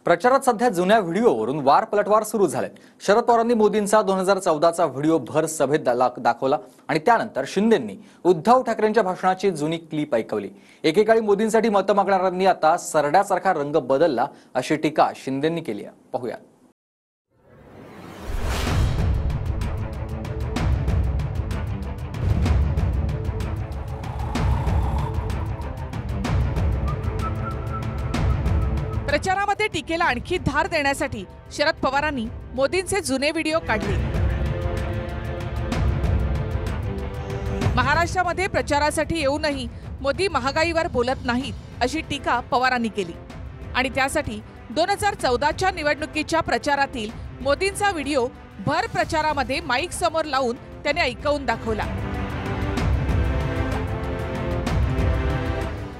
प्रचारात सध्या जुन्या व्हिडिओवरून वार पलटवार सुरू झाले। शरद पवारांनी मोदींचा 2014चा व्हिडिओ भर सभेत दाखवला आणि त्यानंतर शिंदेंनी उद्धव ठाकरेंच्या भाषणाची जुनी क्लिप ऐकवली। एकेकाळी मोदींसाठी मत मागणाऱ्यांनी आता सरड्यासारखा रंग बदलला अशी टीका शिंदेंनी केली आहे। पाहूया। प्रचारामध्ये टीकेला आणखी धार देण्यासाठी शरद पवारांनी मोदींचे जुने व्हिडिओ काढले। महाराष्ट्रामध्ये प्रचारासाठी येऊनही मोदी महागाईवर बोलत नाहीत अशी टीका पवारांनी केली आणि त्यासाठी 2014च्या निवडणुकीच्या प्रचारातील मोदींचा व्हिडिओ भर प्रचारामध्ये माईक समोर लावून त्याने ऐकवून दाखवला।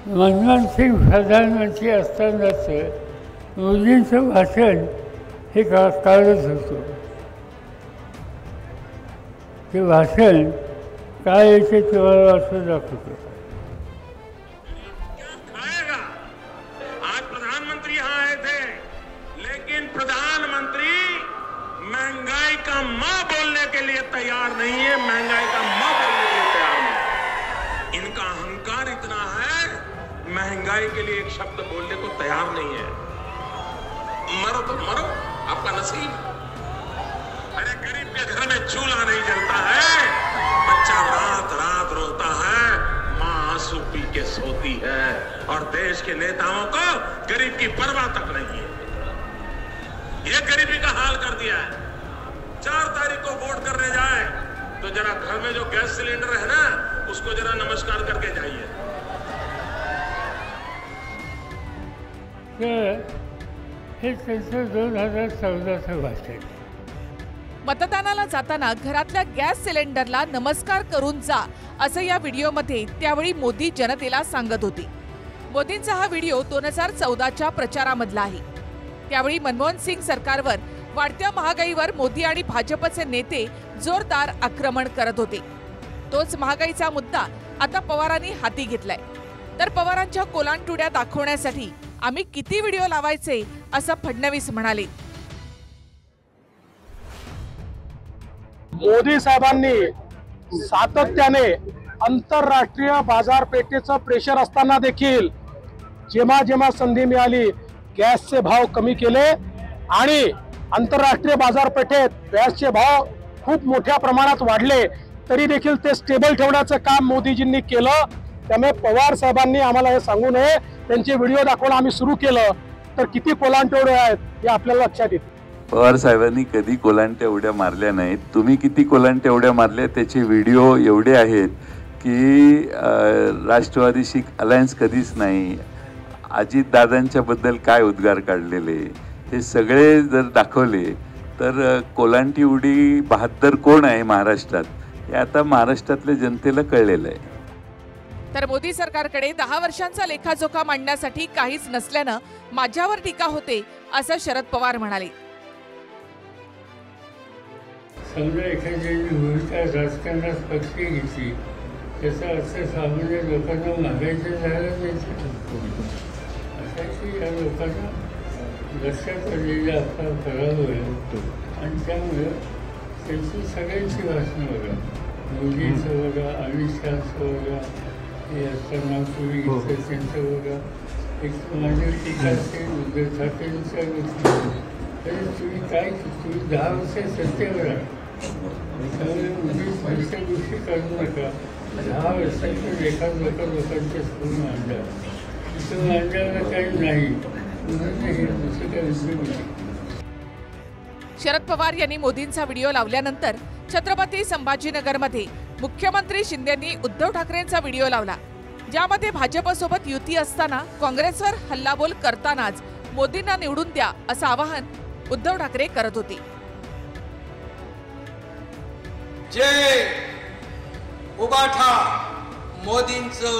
मनमोहन सिंग प्रधानमंत्री असतानाच मोदींचं भाषण हे काढत होतो। ते भाषण काय याचे तुम्हाला असं दाखवतो। आज प्रधानमंत्री यहाँ आए थे, लेकिन प्रधानमंत्री महंगाई का मां बोलने के लिए तैयार नहीं है, महंगाई का मां बोलने के लिए तैयार नहीं। इनका अहंकार इतना है, महंगाई के लिए एक शब्द बोलने को तैयार नहीं है। मरो तो मरो, आपका नसीब। अरे गरीब के घर में चूल्हा नहीं जलता है, बच्चा रात रात रोता है, माँ आंसू पी के सोती है, और देश के नेताओं को गरीब की परवाह तक नहीं है। ये गरीबी का हाल कर दिया है। 4 तारीख को वोट करने जाए तो जरा घर में जो गैस सिलेंडर है ना, उसको जरा नमस्कार करके जाइए। हे 2014चं भाषण। मतदानाला जाताना घरातल्या गॅस सिलेंडरला नमस्कार करून जा असं या व्हिडिओमध्ये त्यावेळी मोदी जनतेला सांगत होते। मोदींचा हा व्हिडिओ 2014च्या प्रचारामधला आहे। त्यावेळी मनमोहन सिंग सरकारवर वाढत्या महागाईवर मोदी आणि भाजपचे नेते जोरदार आक्रमण करत होते। तोच महागाईचा मुद्दा आता पवारांनी हाती घेतलाय। तर पवारांच्या कोलांटुड्या दाखवण्यासाठी आम्ही किती व्हिडिओ लावायचे असं फडणवीस म्हणाले। मोदी साहेबांनी सातत्याने आंतरराष्ट्रीय बाजारपेठेचं प्रेशर असताना देखील जेव्हा जेव्हा संधी मिळाली गॅसचे भाव कमी केले आणि आंतरराष्ट्रीय बाजारपेठेत गॅसचे भाव खूप मोठ्या प्रमाणात वाढले, तरी देखील ते स्टेबल ठेवण्याचं काम मोदीजींनी केलं। त्यामुळे पवार साहेबांनी आम्हाला हे सांगू नये, त्यांचे व्हिडिओ दाखवणं आम्ही सुरू केलं तर किती कोलांटोडे आहेत हे आपल्याला लक्षात येईल। पवार साहेबांनी कधी कोलांट्या उड्या मारल्या नाहीत। तुम्ही किती कोलांट्या उड्या मारल्या त्याचे व्हिडिओ एवढे आहेत की राष्ट्रवादीशी अलायन्स कधीच नाही। अजित दादांच्या बद्दल काय उद्गार काढलेले हे सगळे जर दाखवले तर कोलांटी उडी बहादर कोण आहे महाराष्ट्रात हे आता महाराष्ट्रातल्या जनतेला कळलेलं आहे। तर मोदी सरकारकडे 10 वर्षांचा लेखाजोखा मांडण्यासाठी काहीच नसल्यानं माझ्यावर टीका होते असं शरद पवार म्हणाले। समजा एखाद्याची भूमिका राजकारणात पक्षी घेतली त्याचा अर्थ सामान्य लोकांना मागायचं झालं नाही। अशाची या लोकांना लक्षात आलेला आपला पराभव आहे आणि त्यामुळे त्यांची सगळ्यांची भाषणं बघा, मोदींचं बघा, अमित शहाचं बघा, हे असताना पूर्वी घेतलं त्यांचं बघा, एक माझी टीका असेल उद्धव ठाकरेंच्या गोष्टी, तरी तुम्ही काय तुम्ही 10 वर्ष सत्तेवर आहे, त्यामुळे उद्देश दुसऱ्या गोष्टी करू नका। 10 वर्षांच्या लेखाजोखा लोकांच्या समोर मांडा, तिथं मांडायला काही नाही, हे दुसरं काही उद्योग नाही। शरद पवार यांनी मोदींचा व्हिडिओ लावल्यानंतर छत्रपती संभाजीनगरमध्ये मुख्यमंत्री शिंदेंनी उद्धव ठाकरेंचा व्हिडिओ लावला, ज्यामध्ये भाजपसोबत युती असताना काँग्रेसवर हल्लाबोल करतानाच मोदींना निवडून द्या असं आवाहन उद्धव ठाकरे करत होते। जे उबाठा मोदींचं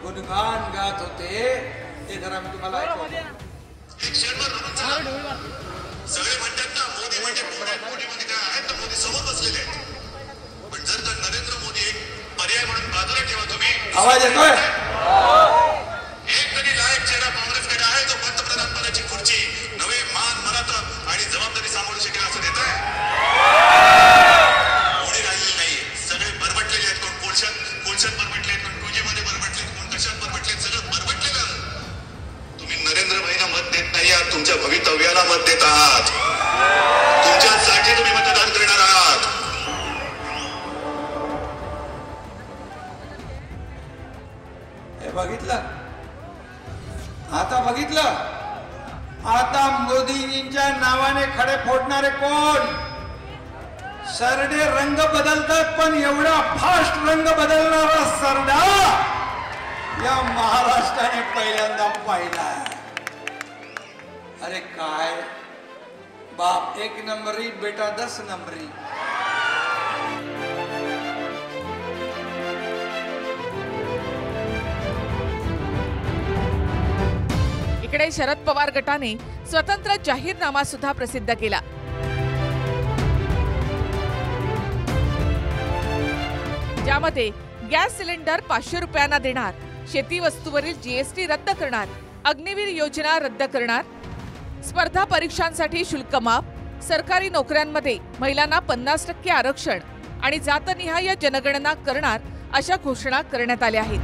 गुणगान गात होते ते जरा मी तुम्हाला ऐकवतो। सगळे म्हणतात ना मोदी म्हणजे मोदी काय आहेत तर मोदी समोर बसलेले आहेत, पण जर का नरेंद्र मोदी एक पर्याय म्हणून बाजूला ठेवा तुम्ही। आवाज येतोय? एक तरी लायक चेहरा काँग्रेसकडे आहे, तो पंतप्रधान पदाची खुर्ची नवे तुमच्या भवितव्याला मत देत आहात, तुमच्यासाठी तुम्ही मतदान करणार आहात. हे बघितलं, आता बघितलं, आता मोदीजींच्या नावाने खडे फोडणारे कोण? सरडे रंग बदलतात, पण एवढा फास्ट रंग बदलणारा सरडा या महाराष्ट्राने पहिल्यांदा पाहिला. अरे काय बाप 1 नंबरी, बेटा 10 नंबरी. इकडे शरद पवार गटाने स्वतंत्र जाहीरनामा सुद्धा प्रसिद्ध केला. ज्यामध्ये गॅस सिलेंडर 500 रुपयांना देणार, शेती वस्तूवरील जीएसटी रद्द करणार, अग्निवीर योजना रद्द करणार, स्पर्धा परीक्षांसाठी शुल्क माफ, सरकारी नोकऱ्यांमध्ये महिलांना 50% आरक्षण आणि जातनिहाय जनगणना करणार अशा घोषणा करण्यात आल्या आहेत.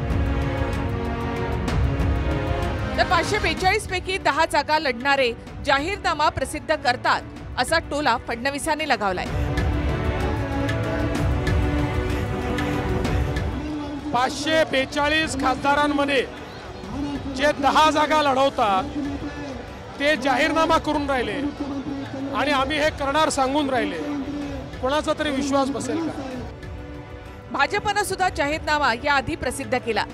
तर 542 पैकी 10 जागा लढणारे जाहीरनामा प्रसिद्ध करतात असा टोला फडणवीसांनी लगावलाय. 542 खासदारांमध्ये जे 10 जागा लढवतात ते जाहीरनामा करून राहिले आणि आम्ही हे करणार सांगून राहिले. कोणाचा तरी विश्वास बसेल का? भाजपनं सुद्धा जाहीरनामा याआधी प्रसिद्ध केला.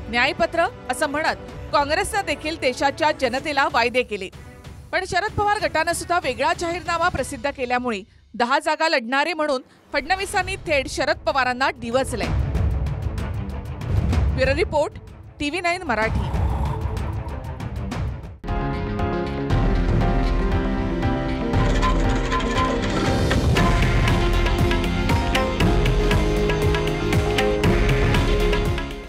न्यायपत्र असं म्हणत काँग्रेसनं देखील देशाच्या जनतेला वायदे केले. पण शरद पवार गटानं सुद्धा वेगळा जाहीरनामा प्रसिद्ध केल्यामुळे 10 जागा लढणारे म्हणून फडणवीसांनी थेट शरद पवारांना डिवचलंय. Bureau report, TV9 Marathi.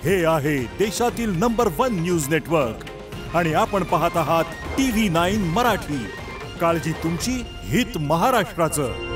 हे आहे देशातील नंबर 1 न्यूज नेटवर्क आणि आपण पाहत आहात TV9 मराठी. काळजी तुमची, हित महाराष्ट्राचं.